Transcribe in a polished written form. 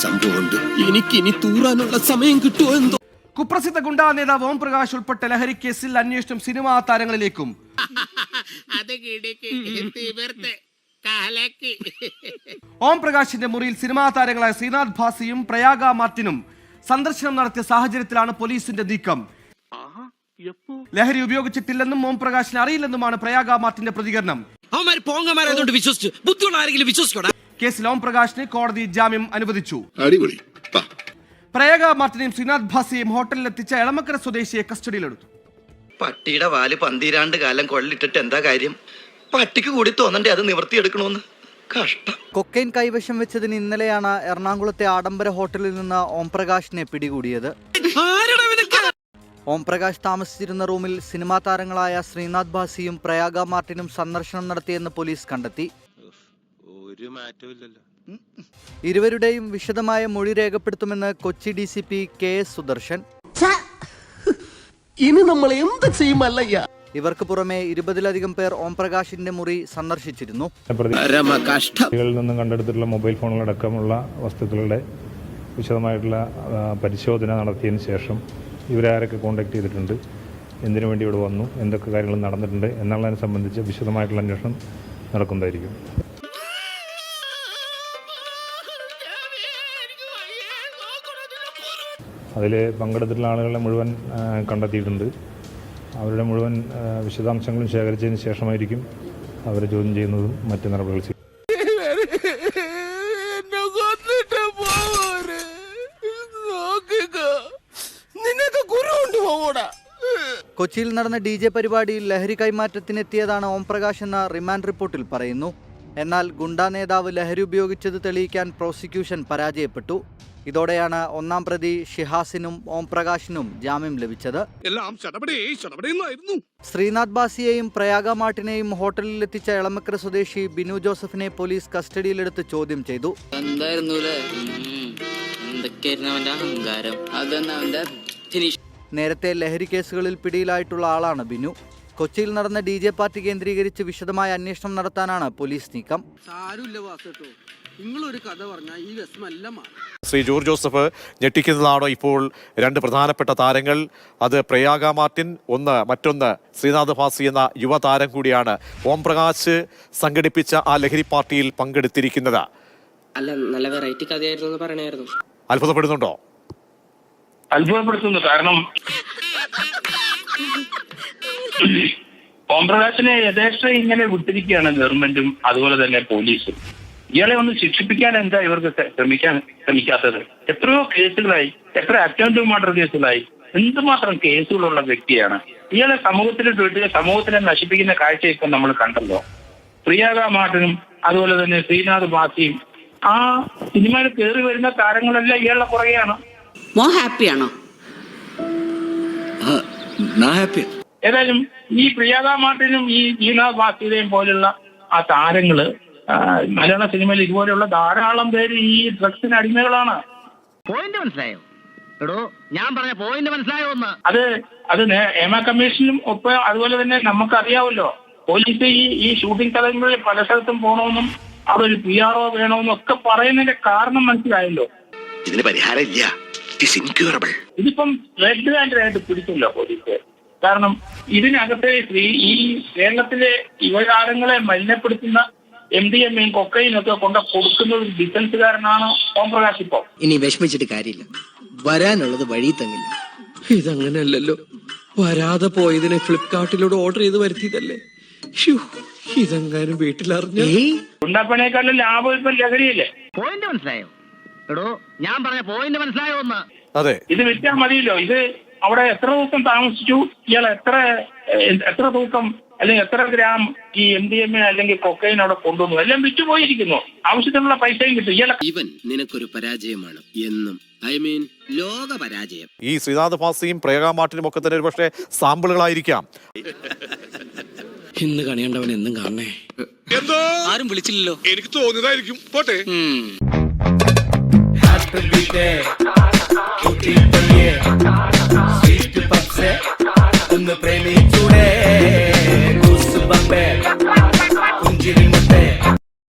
സംഭവമുണ്ട്. എനിക്കിനി തൂറാനുള്ള സമയം കിട്ടുമോ എന്തോ. കുപ്രസിദ്ധ ഗുണ്ടാ നേതാവ് ഓം പ്രകാശ് ഉൾപ്പെട്ട ലഹരി കേസിൽ അന്വേഷണം സിനിമാ താരങ്ങളിലേക്കും. ഓം പ്രകാശിന്റെ മുറിയിൽ സിനിമാ താരങ്ങളായ ശ്രീനാഥ് ഭാസിയും പ്രയാഗ മാർട്ടിനും സന്ദർശനം നടത്തിയ സാഹചര്യത്തിലാണ് പോലീസിന്റെ നീക്കം. ലഹരി ഉപയോഗിച്ചിട്ടില്ലെന്നും ഓം പ്രകാശിനെ അറിയില്ലെന്നുമാണ് പ്രയാഗ മാർട്ടിന്റെ പ്രതികരണം. കേസിൽ ഓം പ്രകാശിന് കോടതി ജാമ്യം അനുവദിച്ചു. പ്രയാഗ മാർട്ടിനെയും ശ്രീനാഥ് ഭാസിയെയും ഹോട്ടലിലെത്തിച്ച എളമക്കര സ്വദേശിയെ കസ്റ്റഡിയിലെടുത്തു. പട്ടിയുടെ വാല് 12 കാലം കൊള്ളിട്ടിട്ട് എന്താ കാര്യം? പട്ടിക്ക് കൂടി തോന്നണ്ടേ അത് നിവർത്തിയെടുക്കണമെന്ന്. കഷ്ടം. കൊക്കൈൻ കൈവശം വെച്ചതിന് ഇന്നലെയാണ് എറണാകുളത്തെ ആഡംബര ഹോട്ടലിൽ നിന്ന് ഓം പ്രകാശിനെ പിടികൂടിയത്. ഓം പ്രകാശ് താമസിച്ചിരുന്ന റൂമിൽ സിനിമാ താരങ്ങളായ ശ്രീനാഥ് ഭാസിയും പ്രയാഗ മാർട്ടിനും സന്ദർശനം നടത്തിയെന്ന് പോലീസ് കണ്ടെത്തി. ഇരുവരുടെയും വിശദമായ മൊഴി രേഖപ്പെടുത്തുമെന്ന് കൊച്ചി DCP KS സുദർശൻ. ഇനി നമ്മൾ എന്ത് ചെയ്യുമല്ലയ്യ. ഇവർക്ക് പുറമെ 20-ലധികം പേർ ഓം പ്രകാശിന്റെ മുറി സന്ദർശിച്ചിരുന്നു. നിന്നും കണ്ടെടുത്തിട്ടുള്ള മൊബൈൽ ഫോണുകളടക്കമുള്ള വസ്തുക്കളുടെ വിശദമായിട്ടുള്ള പരിശോധന നടത്തിയതിന് ശേഷം ഇവരാരൊക്കെ കോൺടാക്ട് ചെയ്തിട്ടുണ്ട്, എന്തിനു വേണ്ടി ഇവിടെ വന്നു, എന്തൊക്കെ കാര്യങ്ങൾ നടന്നിട്ടുണ്ട് എന്നുള്ളതിനെ സംബന്ധിച്ച് വിശദമായിട്ടുള്ള അന്വേഷണം നടക്കുന്നതായിരിക്കും. അതിൽ പങ്കെടുത്തിട്ടുള്ള ആളുകളെ മുഴുവൻ കണ്ടെത്തിയിട്ടുണ്ട്. അവരുടെ മുഴുവൻ വിശദാംശങ്ങളും ശേഖരിച്ചതിന് ശേഷമായിരിക്കും അവരെ ചോദ്യം ചെയ്യുന്നതും മറ്റു നടപടികൾ ചെയ്യും. കൊച്ചിയിൽ നടന്ന DJ പരിപാടിയിൽ ലഹരി കൈമാറ്റത്തിനെത്തിയതാണ് ഓം പ്രകാശ് എന്ന റിമാൻഡ് റിപ്പോർട്ടിൽ പറയുന്നു. എന്നാൽ ഗുണ്ടാ നേതാവ് ലഹരി ഉപയോഗിച്ചത് തെളിയിക്കാൻ പ്രോസിക്യൂഷൻ പരാജയപ്പെട്ടു. ഇതോടെയാണ് ഒന്നാം പ്രതി ഷിഹാസിനും ഓം പ്രകാശിനും ജാമ്യം ലഭിച്ചത്. ശ്രീനാഥ് ഭാസിയെയും പ്രയാഗ മാർട്ടിനെയും ഹോട്ടലിലെത്തിച്ച എളമക്കര സ്വദേശി ബിനു ജോസഫിനെ പോലീസ് കസ്റ്റഡിയിലെടുത്ത് ചോദ്യം ചെയ്തു. നേരത്തെ ലഹരി കേസുകളിൽ പിടിയിലായിട്ടുള്ള ആളാണ് ബിനു. കൊച്ചിയിൽ നടന്ന DJ പാർട്ടി കേന്ദ്രീകരിച്ച് വിശദമായ അന്വേഷണം നടത്താനാണ് പോലീസ് നീക്കം. ശ്രീ ജോർജ് ജോസഫ്, ഞെട്ടിക്കുന്നതാണോ ഇപ്പോൾ രണ്ട് പ്രധാനപ്പെട്ട താരങ്ങൾ? അത് പ്രയാഗ മാർട്ടിൻ, മറ്റൊന്ന് ശ്രീനാഥ് ഭാസി എന്ന യുവതാരം കൂടിയാണ് ഓം പ്രകാശ് സംഘടിപ്പിച്ച ആ ലഹരി പാർട്ടിയിൽ പങ്കെടുത്തിരിക്കുന്നത്. അല്ല, നല്ല വെറൈറ്റി കഥയായിരുന്നു പറയണായിരുന്നു. അത്ഭുതപ്പെടുന്നുണ്ടോ? അത്ഭുതപ്പെടുത്തുന്നു. കാരണം ഓം പ്രകാശിനെ യഥേഷ്ട ഇങ്ങനെ വിട്ടിരിക്കുകയാണ് ഗവൺമെന്റും അതുപോലെ തന്നെ പോലീസും. ഇയാളെ ഒന്ന് ശിക്ഷിപ്പിക്കാൻ എന്താ ഇവർക്ക് ശ്രമിക്കാത്തത്? എത്രയോ കേസുകളായി, എത്ര അറ്റംപ്റ്റ് മർഡർ കേസുകളായി, എന്തുമാത്രം കേസുകളുള്ള വ്യക്തിയാണ്. ഇയാളെ സമൂഹത്തിനെ നശിപ്പിക്കുന്ന കാഴ്ച ഇപ്പം നമ്മൾ കണ്ടല്ലോ. പ്രയാഗ മാർട്ടിനും അതുപോലെ തന്നെ ശ്രീനാഥ് ഭാസിയും ആ സിനിമയിൽ കയറി വരുന്ന താരങ്ങളെല്ലാം ഇയാളുടെ പുറകെയാണ്. ഏതായാലും ഈ പ്രയാഗ മാർട്ടിനും ഈ ശ്രീനാഥ് ഭാസിയുടെയും പോലുള്ള ആ താരങ്ങള് മലയാള സിനിമയിൽ ഇതുപോലെയുള്ള ധാരാളം പേര് ഈ ഡ്രഗ്സിന് അടിമകളാണ്. പോയിന്റ് മനസ്സിലായോ? ഞാൻ പറഞ്ഞ പോയിന്റ് മനസ്സിലായോ? അത് ഹേമ കമ്മീഷനും ഒപ്പം അതുപോലെ തന്നെ നമുക്കറിയാമല്ലോ, പോലീസ് ഈ ഷൂട്ടിംഗ് സ്ഥലങ്ങളിൽ പല സ്ഥലത്തും പോകണമെന്നും അവിടെ ഒരു PRO വേണമെന്നും ഒക്കെ പറയുന്നതിന്റെ കാരണം മനസ്സിലായല്ലോ. ഇതിന് പരിഹാരമില്ല. ഇതിപ്പം റെഡ് ഹാൻഡായിട്ട് പിടിച്ചല്ലോ പോലീസ്. കാരണം ഇതിനകത്ത് ഈ കേരളത്തിലെ യുവതാരങ്ങളെ മലിനപ്പെടുത്തുന്ന MDMA കൊക്കൈനൊക്കെ കൊണ്ട് കൊടുക്കുന്ന ഒരു ഡിഫൻസുകാരനാണ് ഓം പ്രകാശ്. ഇപ്പൊ ഇനി വിഷമിച്ചിട്ട് കാര്യമില്ല, വരാനുള്ളത് വഴി തങ്ങില്ല. ഇതങ്ങനെയല്ലല്ലോ, വരാതെ പോയതിനെ ഫ്ലിപ്കാർട്ടിലൂടെ ഓർഡർ ചെയ്ത് വരുത്തിയതല്ലേ. ഇതെങ്ങാനും വീട്ടിലറിഞ്ഞു. ഉണ്ടാപ്പണേക്കാളും ലാഭം ഇപ്പൊ ലഹരിയല്ലേ. പോയിന്റ് മനസ്സിലായോ? ഞാൻ പറഞ്ഞ പോയിന്റ് മനസ്സിലായോ? അതെ, ഇത് വിറ്റാൽ മതിയല്ലോ. ഇത് അവിടെ എത്ര ദിവസം താമസിച്ചു, ഇയാൾ എത്ര തൂക്കം അല്ലെങ്കിൽ എത്ര ഗ്രാം ഈ MDMA അല്ലെങ്കിൽ കൊക്കൈൻ അവിടെ കൊണ്ടുവന്നു, എല്ലാം വിറ്റുപോയിരിക്കുന്നു. ആവശ്യത്തിനുള്ള പൈസയും കിട്ടും. ഇവൻ നിനക്കൊരു പരാജയമാണ് എന്നും, ലോക പരാജയം. ഈ ശ്രീനാഥ് ഭാസിയും പ്രയാഗ മാർട്ടിനും ഒക്കെ തന്നെ ഒരു പക്ഷേ സാമ്പിളുകളായിരിക്കാം. ഇന്ന് കണിയണ്ടവൻ എന്നും കാണണേ. ആരും വിളിച്ചില്ലല്ലോ, എനിക്ക് തോന്നിയതായിരിക്കും. പോട്ടെ. ഒന്ന് പ്രേമിച്ചൂടെ